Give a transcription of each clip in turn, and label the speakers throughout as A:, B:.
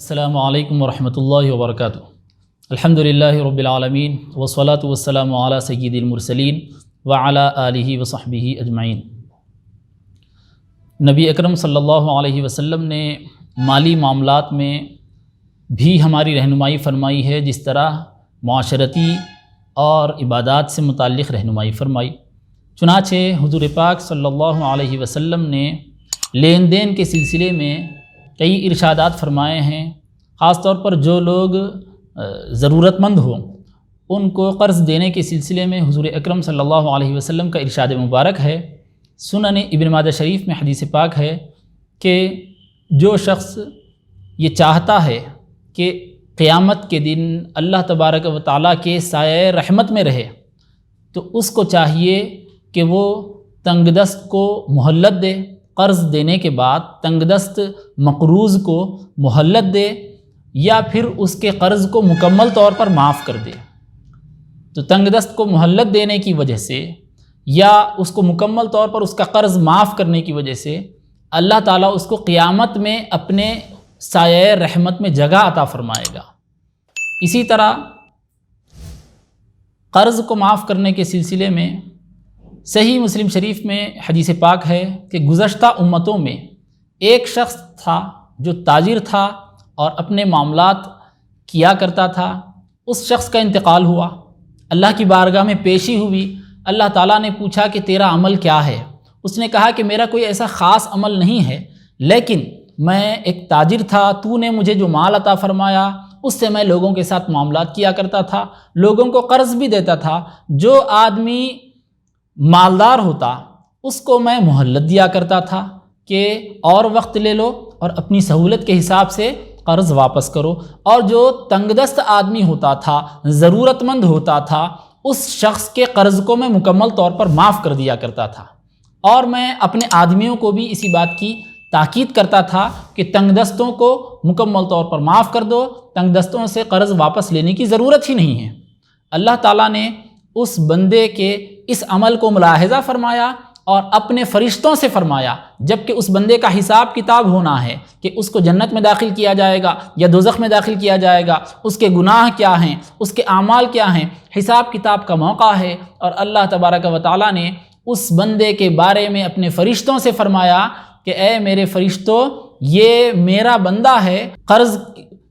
A: السلام علیکم ورحمۃ اللہ وبرکاتہ۔ الحمدللہ رب العالمین والصلاة والسلام علی سید المرسلین وعلی آلہ وصحبہ اجمعین۔ نبی اکرم صلی اللہ علیہ وسلم نے مالی معاملات میں بھی ہماری رہنمائی فرمائی ہے، جس طرح معاشرتی اور عبادات سے متعلق رہنمائی فرمائی۔ چنانچہ حضور پاک صلی اللہ علیہ وسلم نے لین دین کے سلسلے میں کئی ارشادات فرمائے ہیں۔ خاص طور پر جو لوگ ضرورت مند ہوں ان کو قرض دینے کے سلسلے میں حضور اکرم صلی اللہ علیہ وسلم کا ارشاد مبارک ہے۔ سنن ابن ماجہ شریف میں حدیث پاک ہے کہ جو شخص یہ چاہتا ہے کہ قیامت کے دن اللہ تبارک و تعالیٰ کے سایہ رحمت میں رہے، تو اس کو چاہیے کہ وہ تنگ دست کو مہلت دے، قرض دینے کے بعد تنگ دست مقروض کو مہلت دے یا پھر اس کے قرض کو مکمل طور پر معاف کر دے۔ تو تنگ دست کو مہلت دینے کی وجہ سے یا اس کو مکمل طور پر اس کا قرض معاف کرنے کی وجہ سے اللہ تعالیٰ اس کو قیامت میں اپنے سایہ رحمت میں جگہ عطا فرمائے گا۔ اسی طرح قرض کو معاف کرنے کے سلسلے میں صحیح مسلم شریف میں حدیث پاک ہے کہ گزشتہ امتوں میں ایک شخص تھا جو تاجر تھا اور اپنے معاملات کیا کرتا تھا۔ اس شخص کا انتقال ہوا، اللہ کی بارگاہ میں پیشی ہوئی، اللہ تعالیٰ نے پوچھا کہ تیرا عمل کیا ہے؟ اس نے کہا کہ میرا کوئی ایسا خاص عمل نہیں ہے، لیکن میں ایک تاجر تھا، تو نے مجھے جو مال عطا فرمایا اس سے میں لوگوں کے ساتھ معاملات کیا کرتا تھا، لوگوں کو قرض بھی دیتا تھا۔ جو آدمی مالدار ہوتا اس کو میں مہلت دیا کرتا تھا کہ اور وقت لے لو اور اپنی سہولت کے حساب سے قرض واپس کرو، اور جو تنگ دست آدمی ہوتا تھا، ضرورت مند ہوتا تھا، اس شخص کے قرض کو میں مکمل طور پر معاف کر دیا کرتا تھا۔ اور میں اپنے آدمیوں کو بھی اسی بات کی تاکید کرتا تھا کہ تنگ دستوں کو مکمل طور پر معاف کر دو، تنگ دستوں سے قرض واپس لینے کی ضرورت ہی نہیں ہے۔ اللہ تعالیٰ نے اس بندے کے اس عمل کو ملاحظہ فرمایا اور اپنے فرشتوں سے فرمایا، جبکہ اس بندے کا حساب کتاب ہونا ہے کہ اس کو جنت میں داخل کیا جائے گا یا دوزخ میں داخل کیا جائے گا، اس کے گناہ کیا ہیں، اس کے اعمال کیا ہیں، حساب کتاب کا موقع ہے۔ اور اللہ تبارک و تعالیٰ نے اس بندے کے بارے میں اپنے فرشتوں سے فرمایا کہ اے میرے فرشتوں، یہ میرا بندہ ہے، قرض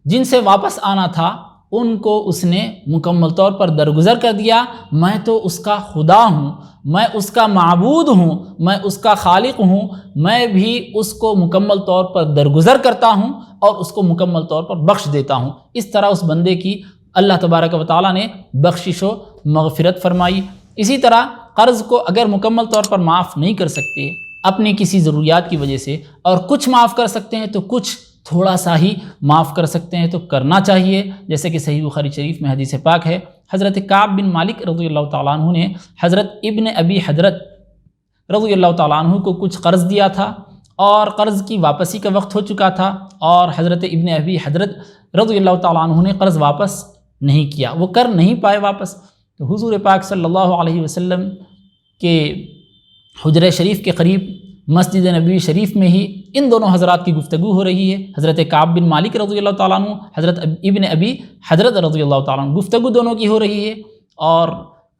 A: جن سے واپس آنا تھا ان کو اس نے مکمل طور پر درگزر کر دیا۔ میں تو اس کا خدا ہوں، میں اس کا معبود ہوں، میں اس کا خالق ہوں، میں بھی اس کو مکمل طور پر درگزر کرتا ہوں اور اس کو مکمل طور پر بخش دیتا ہوں۔ اس طرح اس بندے کی اللہ تبارک و تعالیٰ نے بخشش و مغفرت فرمائی۔ اسی طرح قرض کو اگر مکمل طور پر معاف نہیں کر سکتے اپنی کسی ضروریات کی وجہ سے، اور کچھ معاف کر سکتے ہیں تو کچھ تھوڑا سا ہی معاف کر سکتے ہیں، تو کرنا چاہیے۔ جیسے کہ صحیح بخاری شریف میں حدیث پاک ہے، حضرت کعب بن مالک رضی اللہ تعالیٰ عنہ نے حضرت ابن ابی حضرت رضی اللہ تعالیٰ عنہ کو کچھ قرض دیا تھا اور قرض کی واپسی کا وقت ہو چکا تھا، اور حضرت ابن ابی حضرت رضی اللہ تعالیٰ عنہ نے قرض واپس نہیں کیا، وہ کر نہیں پائے واپس۔ تو حضور پاک صلی اللہ علیہ وسلم کے حجرہ شریف کے قریب مسجد نبوی شریف میں ہی ان دونوں حضرات کی گفتگو ہو رہی ہے، حضرت کعب بن مالک رضی اللہ تعالیٰ عنہ، حضرت ابن ابی حضرت رضی اللہ تعالیٰ عنہ، گفتگو دونوں کی ہو رہی ہے۔ اور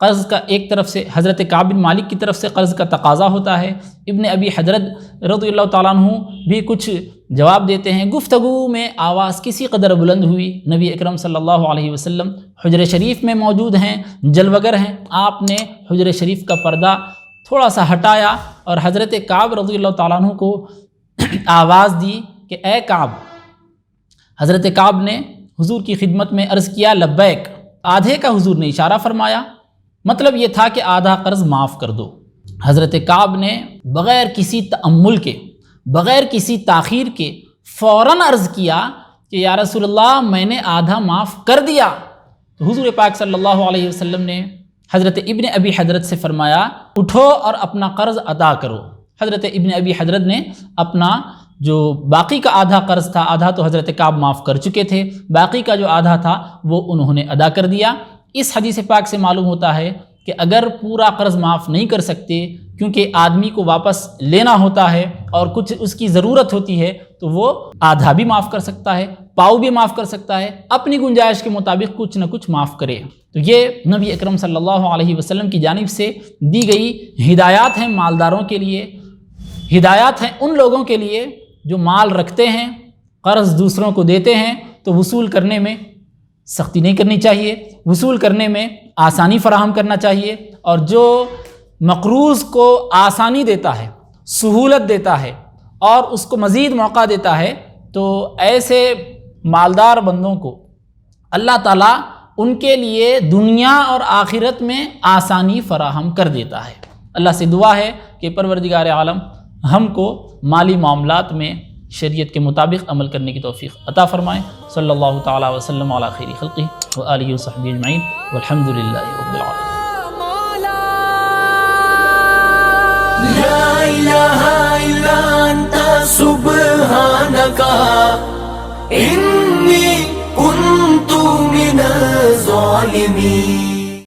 A: قرض کا ایک طرف سے حضرت کعب بن مالک کی طرف سے قرض کا تقاضا ہوتا ہے، ابن ابی حضرت رضی اللہ تعالیٰ عنہ بھی کچھ جواب دیتے ہیں۔ گفتگو میں آواز کسی قدر بلند ہوئی، نبی اکرم صلی اللہ علیہ وسلم حجرہ شریف میں موجود ہیں، جلوگر ہیں، آپ نے حجرہ شریف کا پردہ تھوڑا سا ہٹایا اور حضرت کعب رضی اللہ تعالیٰ عنہ کو آواز دی کہ اے کعب۔ حضرت کعب نے حضور کی خدمت میں عرض کیا لبیک۔ آدھے کا حضور نے اشارہ فرمایا، مطلب یہ تھا کہ آدھا قرض معاف کر دو۔ حضرت کعب نے بغیر کسی تأمل کے، بغیر کسی تاخیر کے فوراً عرض کیا کہ یا رسول اللہ، میں نے آدھا معاف کر دیا۔ تو حضور پاک صلی اللہ علیہ وسلم نے حضرت ابن ابی حضرت سے فرمایا اٹھو اور اپنا قرض ادا کرو۔ حضرت ابن ابی حضرت نے اپنا جو باقی کا آدھا قرض تھا، آدھا تو حضرت کعب معاف کر چکے تھے، باقی کا جو آدھا تھا وہ انہوں نے ادا کر دیا۔ اس حدیث پاک سے معلوم ہوتا ہے کہ اگر پورا قرض معاف نہیں کر سکتے کیونکہ آدمی کو واپس لینا ہوتا ہے اور کچھ اس کی ضرورت ہوتی ہے تو وہ آدھا بھی معاف کر سکتا ہے، پاؤ بھی معاف کر سکتا ہے، اپنی گنجائش کے مطابق کچھ نہ کچھ معاف کرے۔ تو یہ نبی اکرم صلی اللہ علیہ وسلم کی جانب سے دی گئی ہدایات ہیں مالداروں کے لیے، ہدایات ہیں ان لوگوں کے لیے جو مال رکھتے ہیں، قرض دوسروں کو دیتے ہیں تو وصول کرنے میں سختی نہیں کرنی چاہیے، وصول کرنے میں آسانی فراہم کرنا چاہیے، اور جو مقروض کو آسانی دیتا ہے، سہولت دیتا ہے اور اس کو مزید موقع دیتا ہے تو ایسے مالدار بندوں کو اللہ تعالیٰ ان کے لیے دنیا اور آخرت میں آسانی فراہم کر دیتا ہے۔ اللہ سے دعا ہے کہ پروردگار عالم ہم کو مالی معاملات میں شریعت کے مطابق عمل کرنے کی توفیق عطا فرمائے۔ صلی اللہ تعالیٰ وسلم علی خیر خلقہ وآلہ وصحبہ اجمعین والحمد للہ رب العالمین۔
B: لا الہ الا انت سبحانک انی کنت من الظالمین۔